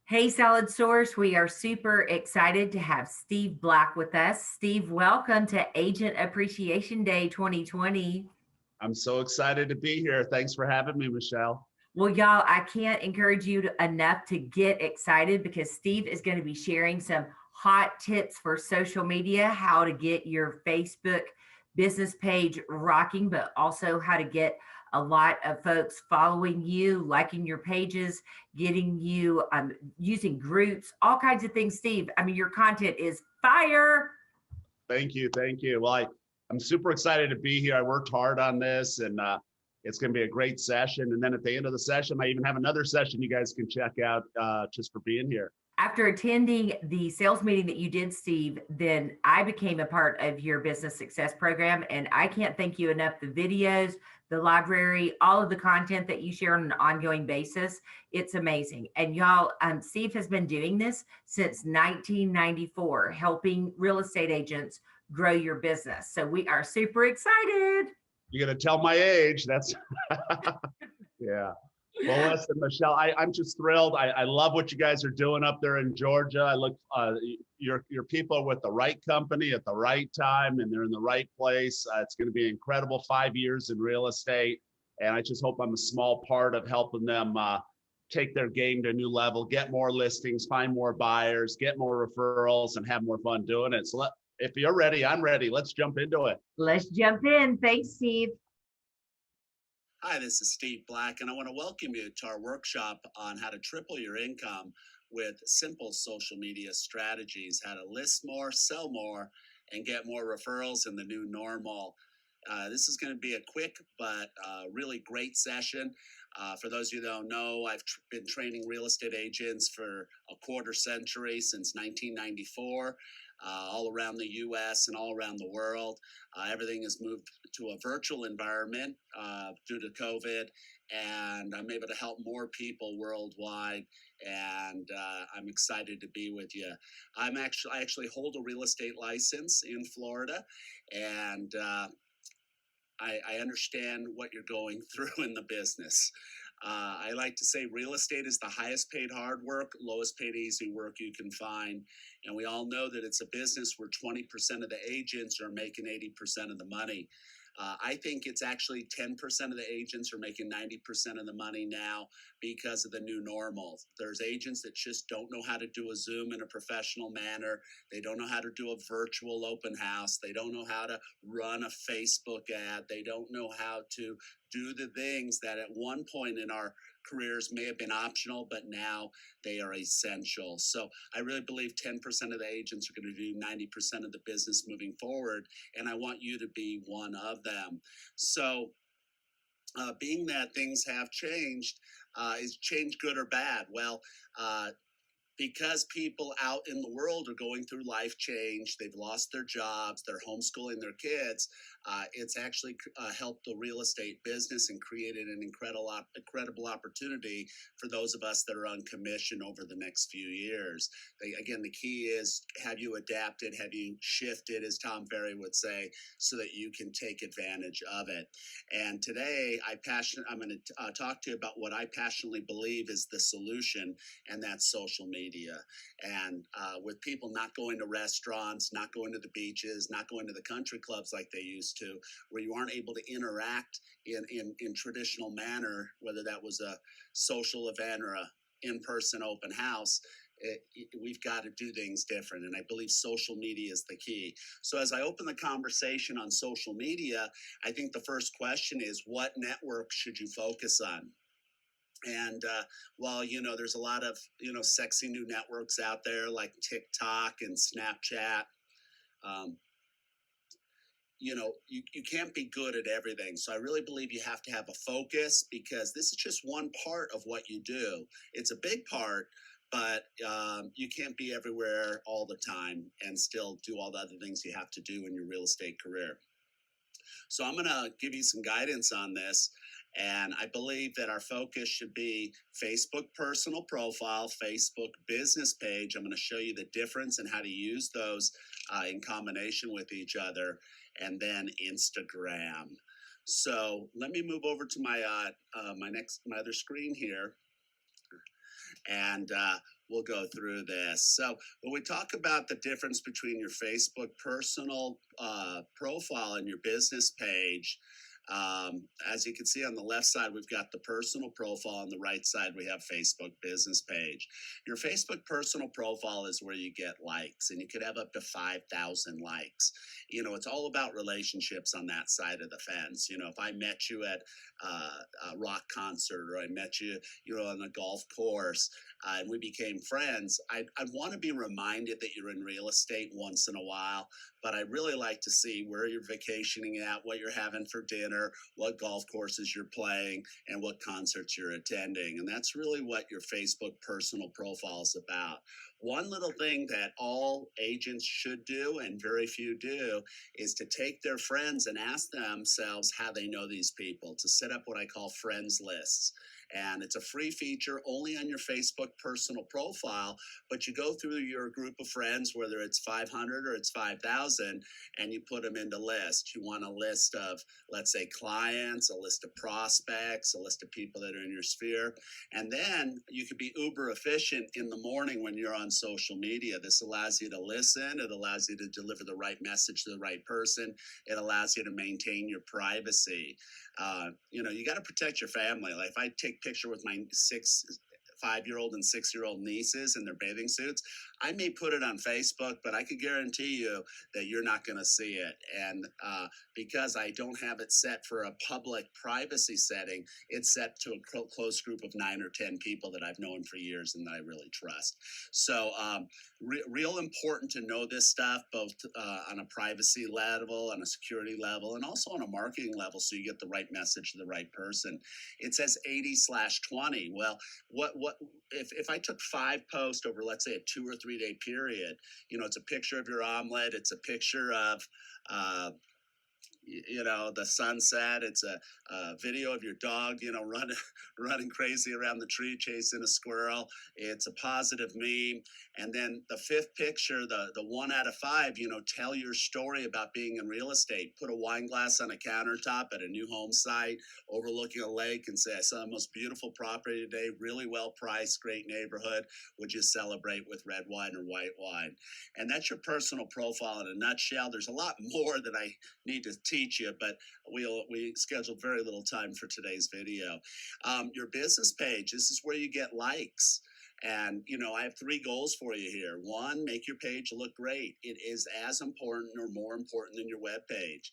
Hey, Solid Source. We are super excited to have Steve Black with us. Steve, welcome to Agent Appreciation Day 2020. I'm so excited to be here. Thanks for having me, Michelle. Well, y'all, I can't encourage you enough to get excited because Steve is going to be sharing some hot tips for social media, how to get your Facebook business page rocking, but also how to get a lot of folks following you, liking your pages, getting you using groups, all kinds of things. Steve, I mean, your content is fire. Thank you. Thank you. Well, I'm super excited to be here. I worked hard on this and it's going to be a great session. And then at the end of the session, I even have another session you guys can check out just for being here. After attending the sales meeting that you did, Steve, then I became a part of your business success program. And I can't thank you enough. The videos, the library, all of the content that you share on an ongoing basis, it's amazing. And y'all, Steve has been doing this since 1994, helping real estate agents grow your business. So we are super excited. You're going to tell my age. That's, yeah. Well, listen, Michelle, I'm just thrilled. I love what you guys are doing up there in Georgia. I look, your people are with the right company at the right time, and they're in the right place. It's going to be an incredible 5 years in real estate, and I just hope I'm a small part of helping them take their game to a new level, get more listings, find more buyers, get more referrals, and have more fun doing it. So if you're ready, I'm ready. Let's jump into it. Let's jump in. Thanks, Steve. Hi, this is Steve Black, and I want to welcome you to our workshop on how to triple your income with simple social media strategies, how to list more, sell more, and get more referrals in the new normal. This is going to be a quick but really great session. For those of you that don't know, I've been training real estate agents for a quarter century since 1994. All around the US and all around the world. Everything has moved to a virtual environment due to COVID, and I'm able to help more people worldwide. And I'm excited to be with you. I actually hold a real estate license in Florida, and I understand what you're going through in the business. I like to say real estate is the highest paid hard work, lowest paid easy work you can find. And we all know that it's a business where 20% of the agents are making 80% of the money. I think it's actually 10% of the agents are making 90% of the money now because of the new normal. There's agents that just don't know how to do a Zoom in a professional manner. They don't know how to do a virtual open house. They don't know how to run a Facebook ad. They don't know how to do the things that at one point in our careers may have been optional, but now they are essential. So I really believe 10% of the agents are going to do 90% of the business moving forward, and I want you to be one of them. So being that things have changed, is change good or bad? Well, because people out in the world are going through life change, they've lost their jobs, they're homeschooling their kids, it's actually helped the real estate business and created an incredible opportunity for those of us that are on commission over the next few years. Again, the key is, have you adapted, have you shifted, as Tom Ferry would say, so that you can take advantage of it. And today, I'm going to talk to you about what I passionately believe is the solution, and that's social media. And with people not going to restaurants, not going to the beaches, not going to the country clubs like they used to, where you aren't able to interact in traditional manner, whether that was a social event or a in-person open house, we've got to do things different. And I believe social media is the key. So as I open the conversation on social media, I think the first question is, what network should you focus on? And while, there's a lot of, sexy new networks out there like TikTok and Snapchat, you can't be good at everything. So I really believe you have to have a focus, because this is just one part of what you do. It's a big part, but you can't be everywhere all the time and still do all the other things you have to do in your real estate career. So I'm going to give you some guidance on this. And I believe that our focus should be Facebook personal profile, Facebook business page. I'm going to show you the difference and how to use those in combination with each other, and then Instagram. So let me move over to my other screen here. And we'll go through this. So when we talk about the difference between your Facebook personal profile and your business page, as you can see on the left side, we've got the personal profile. On the right side, we have Facebook business page. Your Facebook personal profile is where you get likes, and you could have up to 5,000 likes. It's all about relationships on that side of the fence. If I met you at a rock concert, or I met you, on a golf course, and we became friends, I'd want to be reminded that you're in real estate once in a while. But I really like to see where you're vacationing at, what you're having for dinner, what golf courses you're playing, and what concerts you're attending. And that's really what your Facebook personal profile is about. One little thing that all agents should do, and very few do, is to take their friends and ask themselves how they know these people, to set up what I call friends lists. And it's a free feature only on your Facebook personal profile, but you go through your group of friends, whether it's 500 or it's 5,000, and you put them into lists. You want a list of, let's say, clients, a list of prospects, a list of people that are in your sphere. And then you could be uber efficient in the morning when you're on social media. This allows you to listen. It allows you to deliver the right message to the right person. It allows you to maintain your privacy. You got to protect your family. Like if I take picture with my 5-year-old and 6-year-old nieces in their bathing suits, I may put it on Facebook, but I could guarantee you that you're not going to see it. And because I don't have it set for a public privacy setting, it's set to a close group of 9 or 10 people that I've known for years and that I really trust. So real important to know this stuff, both on a privacy level, on a security level, and also on a marketing level, so you get the right message to the right person. It says 80/20. Well, what if I took 5 posts over, let's say, a 2 or 3 day period? It's a picture of your omelet. It's a picture of the sunset. It's a video of your dog, running crazy around the tree chasing a squirrel. It's a positive meme. And then the 5th picture, the 1 out of 5, tell your story about being in real estate. Put a wine glass on a countertop at a new home site overlooking a lake and say, I saw the most beautiful property today, really well priced, great neighborhood. Would you celebrate with red wine or white wine? And that's your personal profile in a nutshell. There's a lot more that I need to teach you, but we scheduled very little time for today's video. Your business page, this is where you get likes. And, I have 3 goals for you here. 1, make your page look great. It is as important or more important than your web page.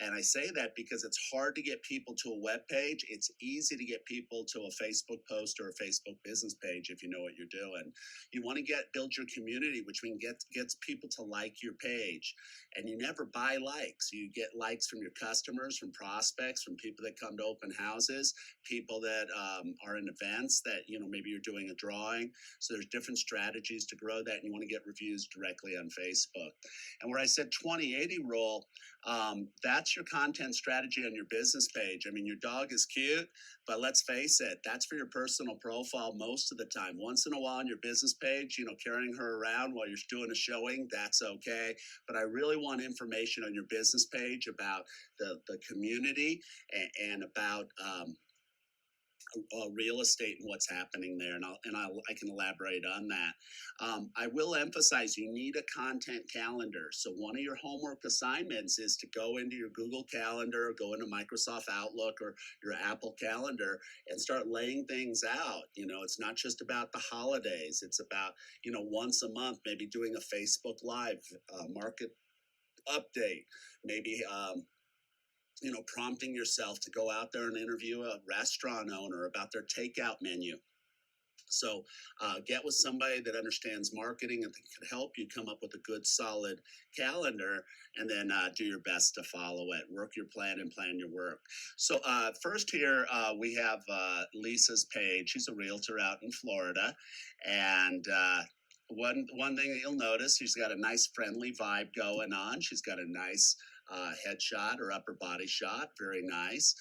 And I say that because it's hard to get people to a web page. It's easy to get people to a Facebook post or a Facebook business page if you know what you're doing. You want to build your community, which means gets people to like your page. And you never buy likes. You get likes from your customers, from prospects, from people that come to open houses, people that are in events that, maybe you're doing a drawing. So there's different strategies to grow that, and you want to get reviews directly on Facebook. And where I said 20/80 rule, that's your content strategy on your business page. I mean, your dog is cute, but let's face it, that's for your personal profile most of the time. Once in a while on your business page, carrying her around while you're doing a showing, that's okay. But I really want information on your business page about the community and about real estate and what's happening there, and I can elaborate on that. I will emphasize you need a content calendar. So one of your homework assignments is to go into your Google Calendar, go into Microsoft Outlook or your Apple Calendar, and start laying things out. It's not just about the holidays. It's about once a month, maybe doing a Facebook Live market update, maybe prompting yourself to go out there and interview a restaurant owner about their takeout menu. So get with somebody that understands marketing and can help you come up with a good, solid calendar, and then do your best to follow it. Work your plan and plan your work. So first here, we have Lisa's page. She's a realtor out in Florida. And one thing that you'll notice, she's got a nice friendly vibe going on. She's got a nice headshot or upper body shot. Very nice.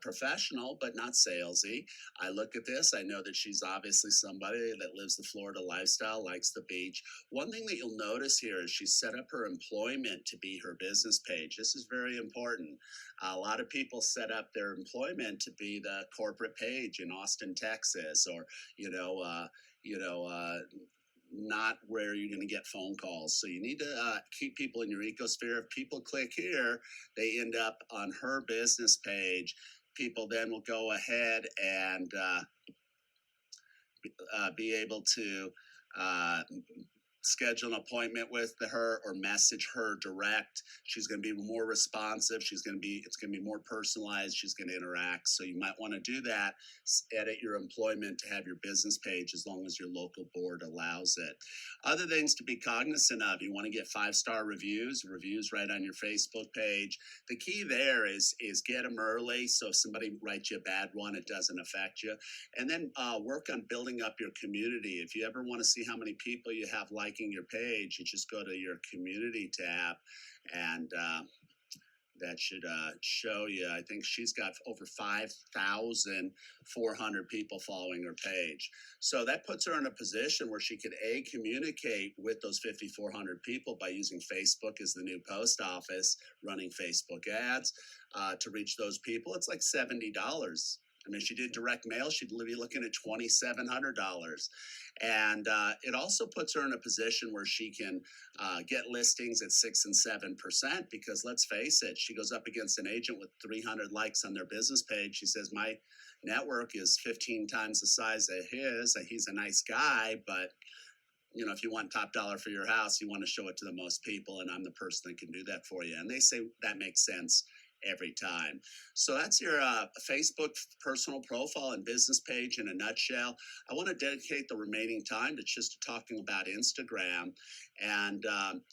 Professional, but not salesy. I look at this, I know that she's obviously somebody that lives the Florida lifestyle, likes the beach. One thing that you'll notice here is she set up her employment to be her business page. This is very important. A lot of people set up their employment to be the corporate page in Austin, Texas, or not where you're going to get phone calls. So you need to keep people in your ecosphere. If people click here, they end up on her business page. People then will go ahead and be able to schedule an appointment with her or message her direct. She's going to be more responsive. It's going to be more personalized. She's going to interact. So you might want to do that. Edit your employment to have your business page as long as your local board allows it. Other things to be cognizant of: you want to get 5-star reviews right on your Facebook page. The key there is get them early. So if somebody writes you a bad one, it doesn't affect you. And then work on building up your community. If you ever want to see how many people you have liking your page, you just go to your community tab, and that should show you. I think she's got over 5,400 people following her page. So that puts her in a position where she could communicate with those 5,400 people by using Facebook as the new post office, running Facebook ads to reach those people. It's like $70. I mean, if she did direct mail, she'd be looking at $2,700. And it also puts her in a position where she can get listings at 6 and 7%, because let's face it, she goes up against an agent with 300 likes on their business page. She says, my network is 15 times the size of his. He's a nice guy, but if you want top dollar for your house, you want to show it to the most people, and I'm the person that can do that for you. And they say that makes sense every time. So that's your Facebook personal profile and business page in a nutshell. I want to dedicate the remaining time to just talking about Instagram. And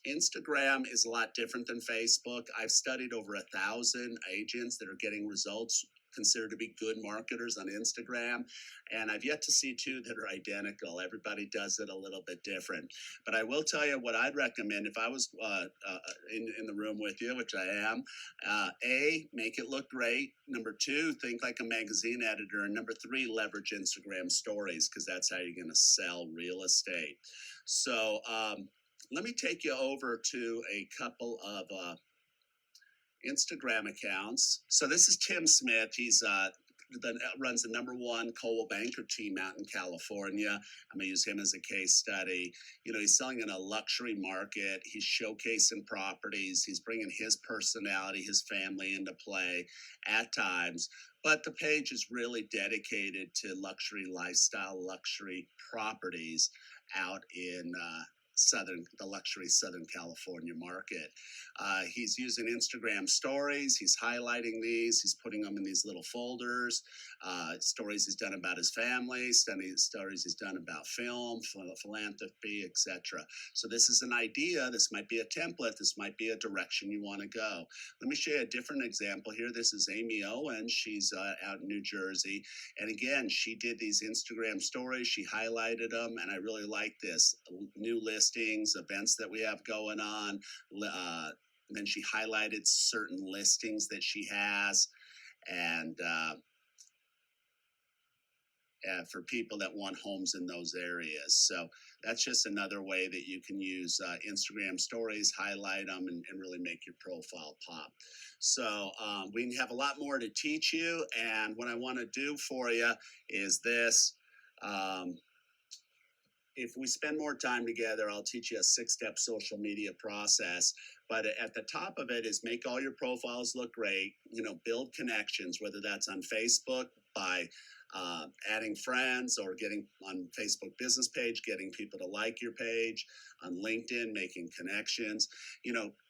Instagram is a lot different than Facebook. I've studied over 1,000 agents that are getting results considered to be good marketers on Instagram. And I've yet to see two that are identical. Everybody does it a little bit different. But I will tell you what I'd recommend if I was in the room with you, which I am. A, make it look great. Number 2, think like a magazine editor. And number 3, leverage Instagram stories, because that's how you're going to sell real estate. So let me take you over to a couple of Instagram accounts. So this is Tim Smith. He's runs the #1 Coldwell Banker team out in California. I'm gonna use him as a case study. He's selling in a luxury market. He's showcasing properties. He's bringing his personality, his family into play at times. But the page is really dedicated to luxury lifestyle, luxury properties out in the luxury Southern California market. He's using Instagram stories. He's highlighting these. He's putting them in these little folders. Stories he's done about his family, stories he's done about film, philanthropy, etc. So this is an idea. This might be a template. This might be a direction you want to go. Let me show you a different example here. This is Amy Owen. She's out in New Jersey. And again, she did these Instagram stories. She highlighted them, and I really like this. New listings, events that we have going on. And then she highlighted certain listings that she has, and for people that want homes in those areas. So that's just another way that you can use Instagram stories, highlight them, and really make your profile pop. So we have a lot more to teach you, and what I want to do for you is this. If we spend more time together, I'll teach you a 6-step social media process. But at the top of it is make all your profiles look great. Build connections, whether that's on Facebook by adding friends, or getting on Facebook business page, getting people to like your page, on LinkedIn, making connections.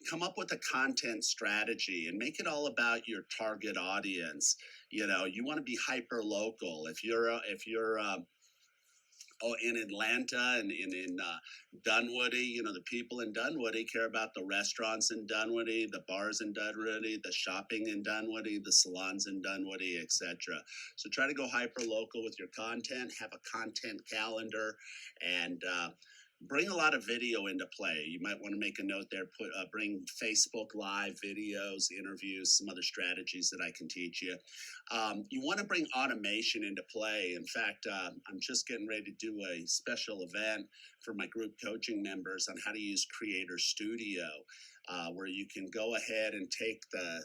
Come up with a content strategy and make it all about your target audience. You want to be hyper local. If you're in Atlanta and in Dunwoody, the people in Dunwoody care about the restaurants in Dunwoody, the bars in Dunwoody, the shopping in Dunwoody, the salons in Dunwoody, etc. So try to go hyper local with your content, have a content calendar, and bring a lot of video into play. You might want to make a note there, bring Facebook Live videos, interviews, some other strategies that I can teach you. You want to bring automation into play. In fact, I'm just getting ready to do a special event for my group coaching members on how to use Creator Studio, where you can go ahead and take the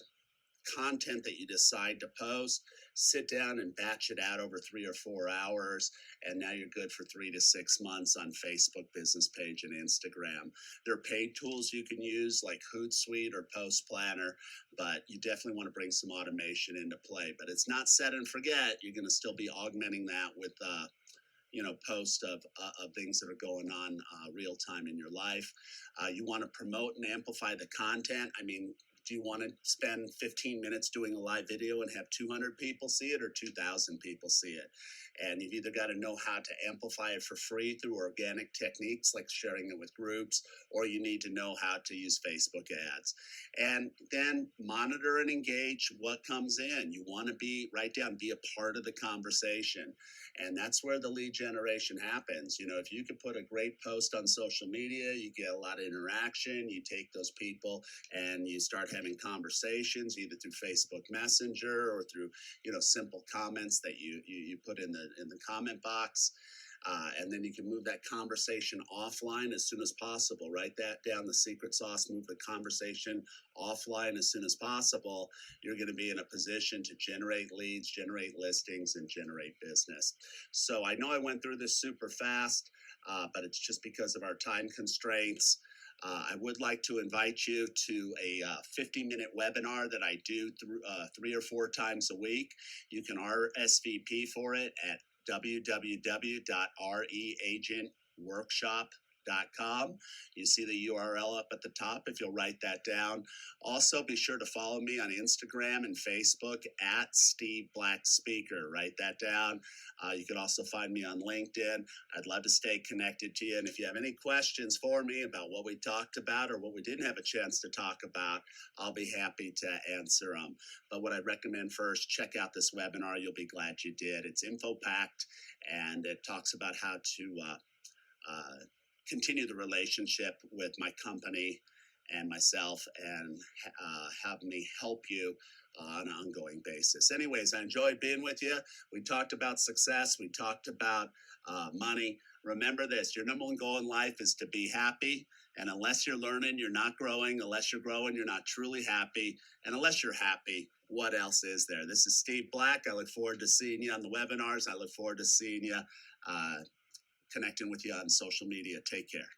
content that you decide to post, sit down and batch it out over 3 or 4 hours, and now you're good for 3 to 6 months on Facebook business page and Instagram. There are paid tools you can use like Hootsuite or Post Planner, but you definitely want to bring some automation into play. But it's not set and forget. You're going to still be augmenting that with post of things that are going on real time in your life. You want to promote and amplify the content. I mean, do you want to spend 15 minutes doing a live video and have 200 people see it or 2,000 people see it? And you've either got to know how to amplify it for free through organic techniques like sharing it with groups, or you need to know how to use Facebook ads. And then monitor and engage what comes in. You want to be a part of the conversation. And that's where the lead generation happens. If you could put a great post on social media, you get a lot of interaction. You take those people and you start having conversations either through Facebook Messenger or through simple comments that you put in the comment box. And then you can move that conversation offline as soon as possible. Write that down, the secret sauce, move the conversation offline as soon as possible. You're going to be in a position to generate leads, generate listings, and generate business. So I know I went through this super fast, but it's just because of our time constraints. I would like to invite you to a 50-minute webinar that I do 3 or 4 times a week. You can RSVP for it at www.reagentworkshop.com. You see the URL up at the top if you'll write that down. Also, be sure to follow me on Instagram and Facebook at Steve Black Speaker. Write that down. You can also find me on LinkedIn. I'd love to stay connected to you. And if you have any questions for me about what we talked about or what we didn't have a chance to talk about, I'll be happy to answer them. But what I recommend first, check out this webinar. You'll be glad you did. It's info-packed, and it talks about how to continue the relationship with my company and myself and have me help you on an ongoing basis. Anyways, I enjoyed being with you. We talked about success. We talked about money. Remember this, your number one goal in life is to be happy. And unless you're learning, you're not growing. Unless you're growing, you're not truly happy. And unless you're happy, what else is there? This is Steve Black. I look forward to seeing you on the webinars. I look forward to seeing you, connecting with you on social media. Take care.